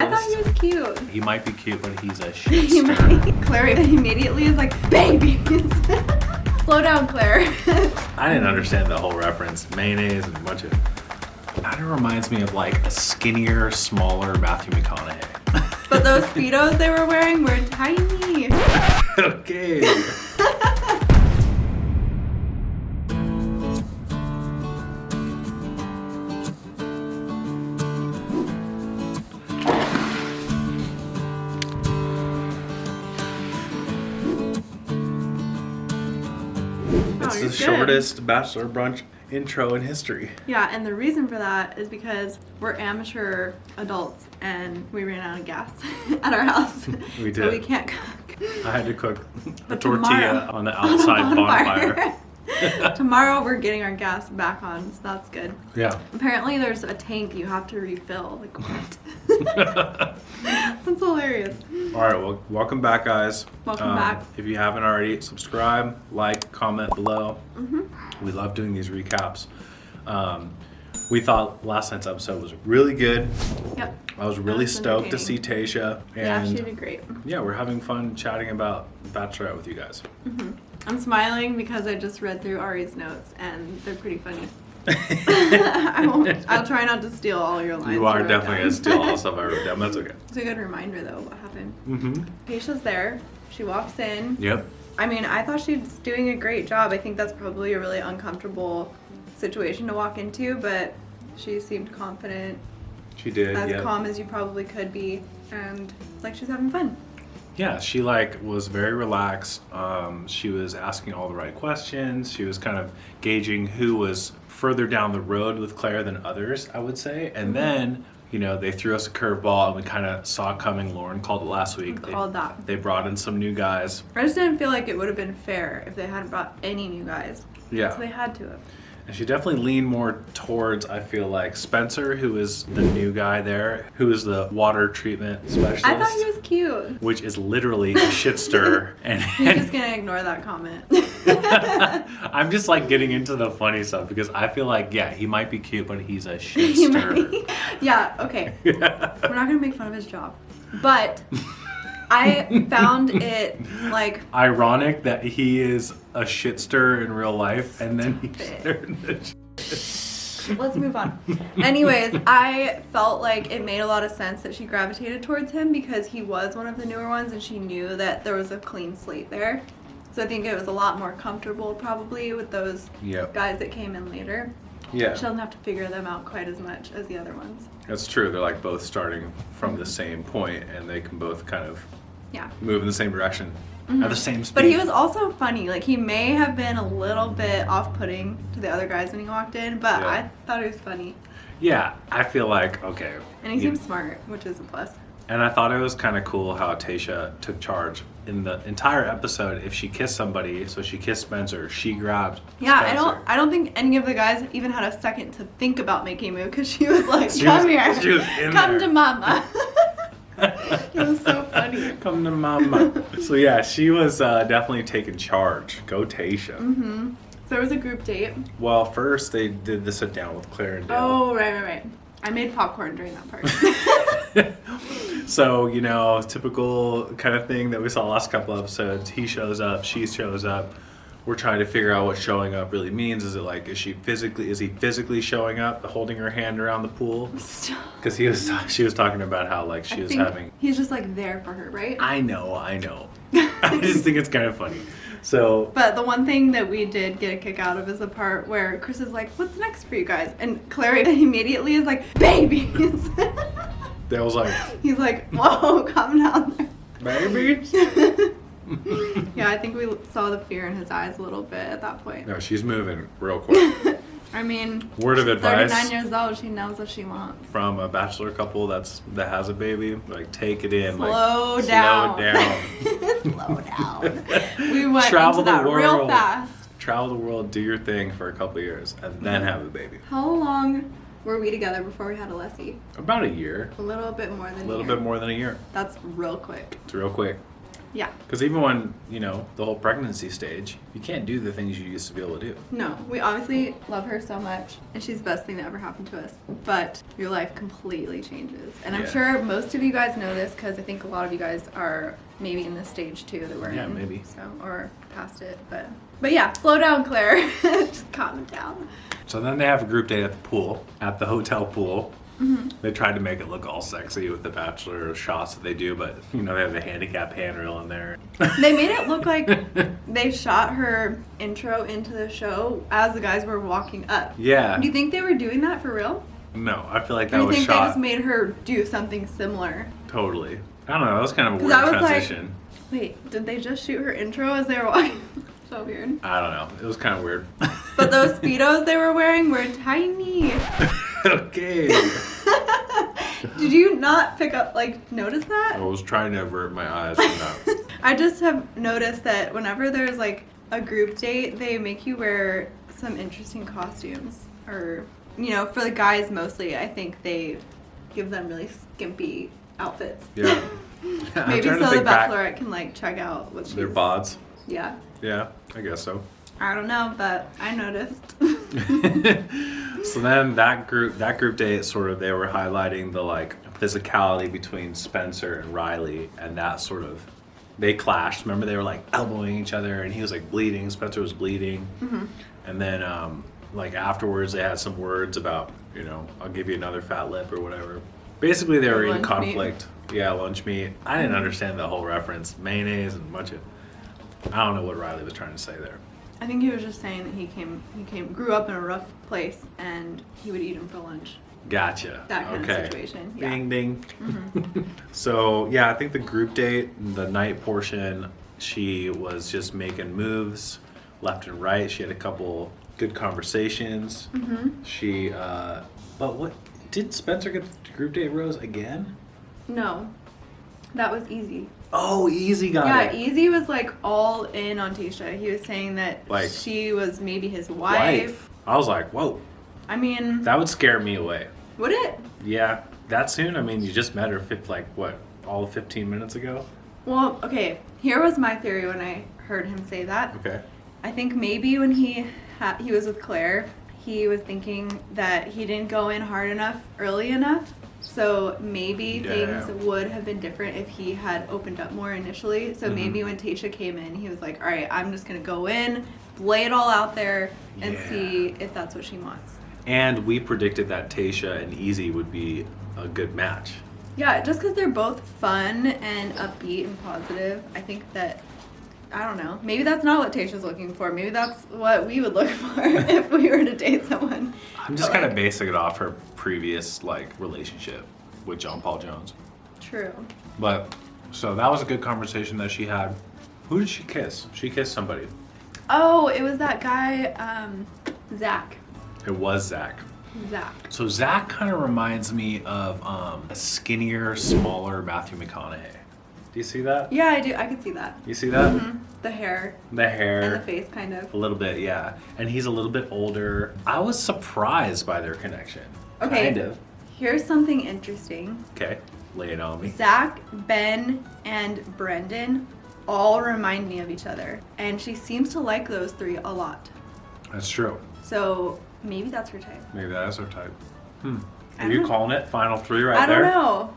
I thought he was cute. He might be cute, but he's a shitster. Claire immediately is like, baby. Slow down, Claire. I didn't understand the whole reference. Mayonnaise and a bunch of... Kind of reminds me of like a skinnier, smaller Matthew McConaughey. But those Speedos they were wearing were tiny. Okay. It's the shortest Bachelor Brunch intro in history. Yeah, and the reason for that is because we're amateur adults and we ran out of gas at our house. We did. So we can't cook. I had to cook a But tortilla on the outside bonfire. Tomorrow we're getting our gas back on, so that's good. Yeah. Apparently there's a tank you have to refill. Like, what? That's hilarious. All right, well, welcome back, guys. Welcome back. If you haven't already, subscribe, like, comment below. We love doing these recaps. We thought last night's episode was really good. Yep. I was really stoked to see Tayshia. Yeah, And she did great. yeah, we're having fun chatting about Bachelorette with you guys. I'm smiling because I just read through Arie's notes and they're pretty funny. I'll try not to steal all your lines. You are definitely going to steal all the stuff I wrote down. That's okay. It's a good reminder, though, what happened. Tayshia's there. She walks in. Yep. I mean, I thought she was doing a great job. I think that's probably a really uncomfortable situation to walk into, but she seemed confident. She did, As calm as you probably could be, and like she's having fun. Yeah, she was very relaxed. She was asking all the right questions. She was kind of gauging who was further down the road with Claire than others, I would say. And then, they threw us a curveball and we kind of saw it coming. Lauren called it last week. They brought in some new guys. I just didn't feel like it would have been fair if they hadn't brought any new guys. Yeah. So they had to have. And she definitely leaned more towards, I feel like, Spencer, who is the new guy there, who is the water treatment specialist. I thought he was cute. Which is literally a shit stir. And He's just going to ignore that comment. I'm just like getting into the funny stuff because I feel like, yeah, he might be cute, but he's a shit stir. Yeah, okay. We're not going to make fun of his job. But I found it like ironic that he is a shit stir in real life and then he's stirring the shit. Let's move on. Anyways, I felt like it made a lot of sense that she gravitated towards him because he was one of the newer ones and she knew that there was a clean slate there. So I think it was a lot more comfortable probably with those guys that came in later. Yeah. She doesn't have to figure them out quite as much as the other ones. That's true. They're like both starting from the same point and they can both kind of move in the same direction at the same speed. But he was also funny. Like, he may have been a little bit off-putting to the other guys when he walked in, but I thought he was funny. Yeah, I feel like, okay. And he seems smart, which is a plus. And I thought it was kind of cool how Tayshia took charge. In the entire episode, if she kissed somebody, so she kissed Spencer, she grabbed Spencer. I don't think any of the guys even had a second to think about making a move because she was like, come here. Come to mama. It was so funny. Come to mama. So yeah, she was definitely taking charge. Go Tayshia. So there was a group date. Well, first they did the sit down with Claire and Dale. Oh, right. I made popcorn during that part. So, typical kind of thing that we saw last couple episodes. He shows up, she shows up. We're trying to figure out what showing up really means. Is it like, is he physically showing up, holding her hand around the pool? Because she was talking about how like she was having. He's just like there for her, right? I know. I just think it's kind of funny. So. But the one thing that we did get a kick out of is the part where Chris is like, "What's next for you guys?" And Clary immediately is like, "Babies." That was like. He's like, "Whoa, calm down there." Babies. Yeah, I think we saw the fear in his eyes a little bit at that point. No, she's moving real quick. I mean, word of advice. 39 years old, she knows what she wants. From a bachelor couple that has a baby, like take it in. Slow down. Slow it down. Slow down. We went into that real fast. Travel the world, do your thing for a couple of years, and then have a baby. How long were we together before we had a Lessie? About a year. A little bit more than a year. A little bit more than a year. That's real quick. It's real quick. Yeah. Because even when, you know, the whole pregnancy stage, you can't do the things you used to be able to do. No, we obviously love her so much, and she's the best thing that ever happened to us. But your life completely changes. And I'm Yeah. sure most of you guys know this because I think a lot of you guys are maybe in this stage too that we're in. Yeah, maybe. So, or past it. But yeah, slow down, Claire. Just calm down. So then they have a group date at the pool, at the hotel pool. Mm-hmm. They tried to make it look all sexy with the Bachelor shots that they do, but, you know, they have the handicap handrail in there. They made it look like they shot her intro into the show as the guys were walking up. Yeah. Do you think they were doing that for real? No, I feel like Or that do you was think they shot just made her do something similar? totally. I don't know, that was kind of a 'Cause weird I was like- transition. Wait, did they just shoot her intro as they were walking? So weird. I don't know, it was kind of weird. But those Speedos they were wearing were tiny. Okay. Did you not notice that? I was trying to avert my eyes from that. I just have noticed that whenever there's like a group date, they make you wear some interesting costumes. Or, you know, for the guys mostly, I think they give them really skimpy outfits. Yeah. I'm Maybe trying so to the think back. Bachelorette can like check out what she's... Their bods. Yeah. Yeah, I guess so. I don't know, but I noticed. So then that group date sort of, they were highlighting the like physicality between Spencer and Riley, and that sort of, they clashed. Remember, they were like elbowing each other, and he was like bleeding, Spencer was bleeding. Mm-hmm. And then like afterwards they had some words about, you know, I'll give you another fat lip or whatever. Basically they were in Lunch conflict. Yeah, lunch meat. I didn't understand the whole reference. Mayonnaise and a bunch of, I don't know what Riley was trying to say there. I think he was just saying that he grew up in a rough place and he would eat them for lunch. Gotcha. That kind okay. of situation. Yeah. Ding ding. Mm-hmm. So yeah, I think the group date, the night portion, she was just making moves left and right. She had a couple good conversations. Mm-hmm. She, but what, did Spencer get the group date rose again? No, that was easy. Oh, Easy got Yeah, it. Easy was like all in on Tayshia. He was saying that Like, she was maybe his wife. I was like, whoa, I mean, that would scare me away. would it? Yeah, that soon? I mean, you just met her all of 15 minutes ago? Well, okay. Here was my theory when I heard him say that. Okay. I think maybe when he was with Claire, he was thinking that he didn't go in hard enough early enough. So maybe Yeah. things would have been different if he had opened up more initially. So Mhm. maybe when Tayshia came in, he was like, all right, I'm just going to go in, lay it all out there, and Yeah. see if that's what she wants. And we predicted that Tayshia and Easy would be a good match. Yeah, just because they're both fun and upbeat and positive, I think that, I don't know, maybe that's not what Tayshia's looking for. Maybe that's what we would look for if we were to date someone. I'm just But, kind of like, basing it off her previous relationship with John Paul Jones. True. But so that was a good conversation that she had. Who did she kiss? She kissed somebody. Oh, it was that guy, Zach. It was Zach. Zach. So Zach kind of reminds me of a skinnier, smaller Matthew McConaughey. Do you see that? Yeah, I do. I could see that. You see that? Mhm. The hair The hair. and the face, kind of. A little bit, yeah. And he's a little bit older. I was surprised by their connection. Okay. Kind of. Here's something interesting. Okay. Lay it on me. Zach, Ben, and Brendan all remind me of each other. And she seems to like those three a lot. That's true. So maybe that's her type. Maybe that is her type. I Are don't you know. calling it? Final three right I there? don't know.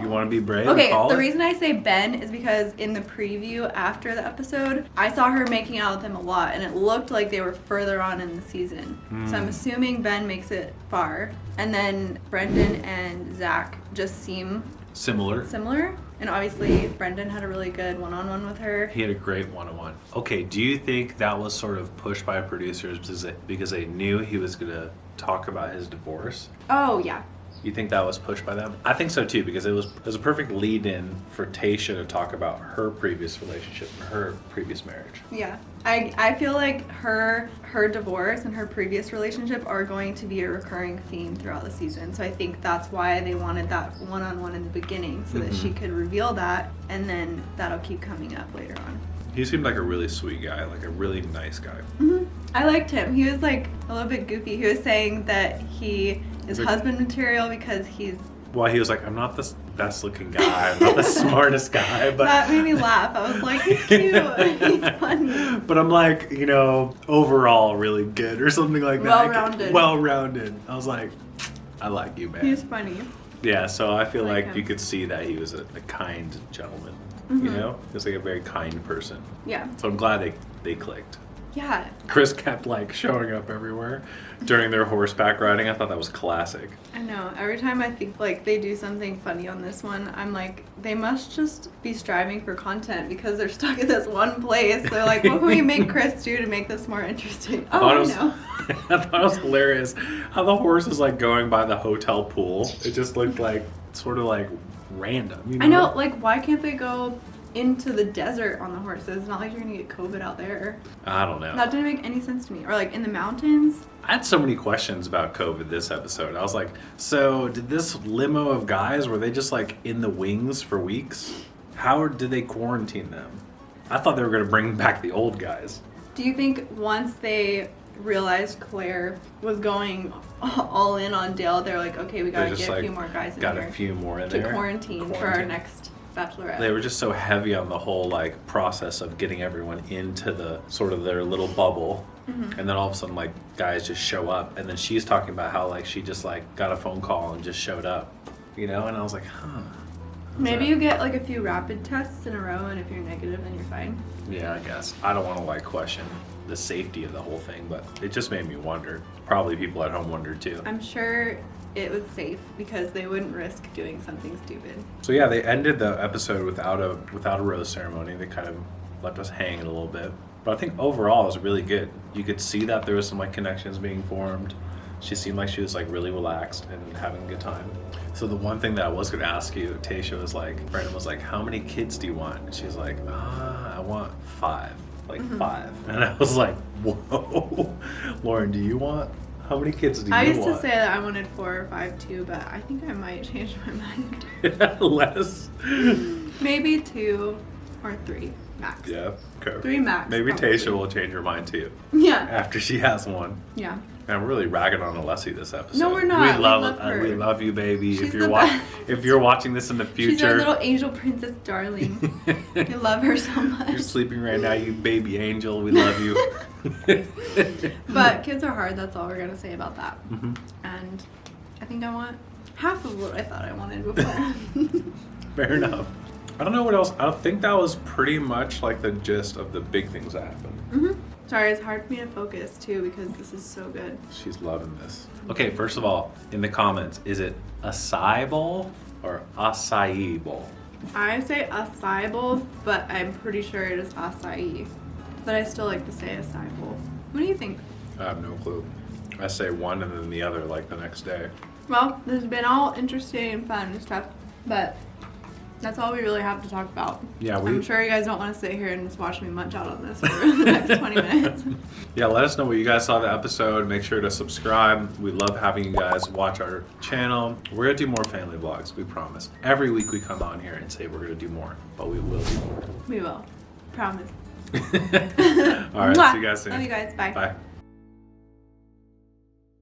You want to be brave Okay, and call the it? reason I say Ben is because in the preview after the episode, I saw her making out with him a lot, and it looked like they were further on in the season. So I'm assuming Ben makes it far, and then Brendan and Zach just seem Similar. similar. And obviously, Brendan had a really good one-on-one with her. He had a great one-on-one. Okay, do you think that was sort of pushed by producers because they knew he was going to talk about his divorce? Oh yeah, You think that was pushed by them? I think so too, because it was a perfect lead-in for Tayshia to talk about her previous relationship and her previous marriage. yeah. I feel like her divorce and her previous relationship are going to be a recurring theme throughout the season. So I think that's why they wanted that one-on-one in the beginning, so that she could reveal that, and then that'll keep coming up later on. He seemed like a really sweet guy, like a really nice guy. Mm-hmm. I liked him. He was like a little bit goofy. He was saying that he is Like- husband material because he's... Well, he was like, I'm not this. best looking guy, I'm not the smartest guy, but That made me laugh. I was like, he's cute. He's funny. but I'm like, you know, overall really good or something like that. Well-rounded. Well-rounded. I was like, I like you, man. He's funny. Yeah, so I feel like like him. you could see that he was a kind gentleman. Mm-hmm. You know, he was like a very kind person. Yeah. So I'm glad they clicked. Yeah. Chris kept like showing up everywhere during their horseback riding. I thought that was classic. I know. Every time I think like they do something funny on this one, I'm like, they must just be striving for content because they're stuck in this one place. They're like, what can we make Chris do to make this more interesting? Oh, I know. I thought it was hilarious how the horse is like going by the hotel pool. It just looked like sort of like random. You know? I know. Like, why can't they go into the desert on the horses? It's not like you're gonna get COVID out there. I don't know. That didn't make any sense to me. Or like in the mountains. I had so many questions about COVID this episode. I was like, so did this limo of guys, were they just like in the wings for weeks? How did they quarantine them? I thought they were going to bring back the old guys. Do you think once they realized Claire was going all in on Dale, they're like, okay, we gotta They're just get a like, few more guys in got here a few more in to there. quarantine for our next Bachelorette. They were just so heavy on the whole like process of getting everyone into the sort of their little bubble. Mm-hmm. And then all of a sudden like guys just show up, and then she's talking about how like she just like got a phone call and just showed up, you know? And I was like, huh. Maybe you get like a few rapid tests in a row, and if you're negative, then you're fine. Yeah, I guess. I don't want to like question the safety of the whole thing, but it just made me wonder. Probably people at home wondered too. I'm sure it was safe because they wouldn't risk doing something stupid. So yeah, they ended the episode without a rose ceremony. They kind of left us hanging a little bit. But I think overall it was really good. You could see that there was some like connections being formed. She seemed like she was like really relaxed and having a good time. So the one thing that I was going to ask you, Tayshia was like, Brandon was like, how many kids do you want? And she's like, I want 5. Like 5. And I was like, whoa. Lauren, do you want? How many kids do you want? I used to say that I wanted 4 or 5 too, but I think I might change my mind. Less. Maybe 2 or 3 max. Yeah, okay. 3 max. Maybe probably. Tayshia will change her mind too. Yeah. After she has one. Yeah. Man, we're really ragging on Alessi this episode. No, we're not. We love, We love her. we love you, baby. She's if you're the best. if you're watching this in the future, She's our little angel princess darling. I love her so much. you're sleeping right now, you baby angel. We love you. But kids are hard. That's all we're gonna say about that. Mhm. And I think I want half of what I thought I wanted before. Fair enough. I don't know what else. I think that was pretty much like the gist of the big things that happened. Mm-hmm. Sorry, it's hard for me to focus too because this is so good. She's loving this. Okay, first of all, in the comments, is it acai bowl or acai bowl? I say acai bowl, but I'm pretty sure it is acai. But I still like to say acai bowl. What do you think? I have no clue. I say one and then the other like the next day. Well, this has been all interesting and fun and stuff, but that's all we really have to talk about. Yeah, I'm sure you guys don't want to sit here and just watch me munch out on this for the next 20 minutes. Yeah, let us know what you guys saw of the episode. Make sure to subscribe. We love having you guys watch our channel. We're going to do more family vlogs, we promise. Every week we come on here and say we're going to do more, but we will do more. We will. Promise. All right, see you guys soon. Love you guys. Bye. Bye.